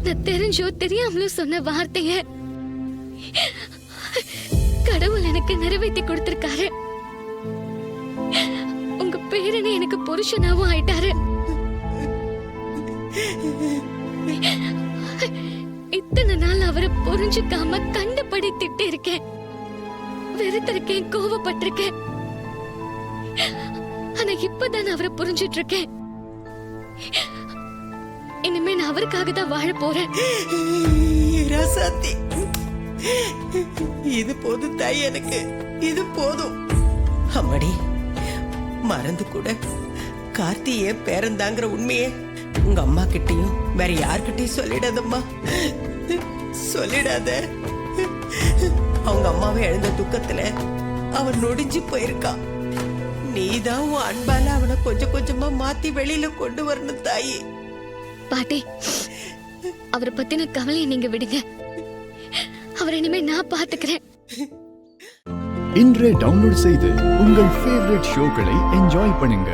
நான் தெரிஞ்சோ தெரியாமலோ சொன்ன வார்த்தைய கடவுள் எனக்கு நிறைவேற்றி கொடுத்திருக்காரு. உங்க பேரனே எனக்கு புருஷனாவும் ஆயிட்டாரு. இத்தனை நாள் அவரை புரிஞ்சுக்காம கண்டபடி திட்டி இருக்கேன், வெறுத்திருக்கேன், கோவப்பட்டிருக்கேன். ஆனா இப்பதான் அவரை புரிஞ்சிட்டு இருக்கேன். இனிமே நான் அவருக்காக தான் வாழ போறேன். இது போதும் தாய், எனக்கு இது போதும். அம்மாடி, மறந்து கூட கார்த்தியே பேரந்தாங்கிற உண்மையே உங்க அம்மா கிட்டயும் வேற யார்கிட்டயும் சொல்லிடாதம்மா, சொல்லிடாத. அவங்க அம்மாவை எழுந்த துக்கத்துல அவன் நொடிஞ்சு போயிருக்கான். நீதான் உன் அன்பால அவனை கொஞ்சம் கொஞ்சமா மாத்தி வெளியில கொண்டு வரணும் தாயி. பாட்டி, அவரை பத்தின கவலையை நீங்க விடுங்க. அவரை இனிமே நான் பாத்துக்கிறேன். இன்றே டவுன்லோட் செய்து உங்கள் ஃபேவரட் ஷோக்களை என்ஜாய் பண்ணுங்க.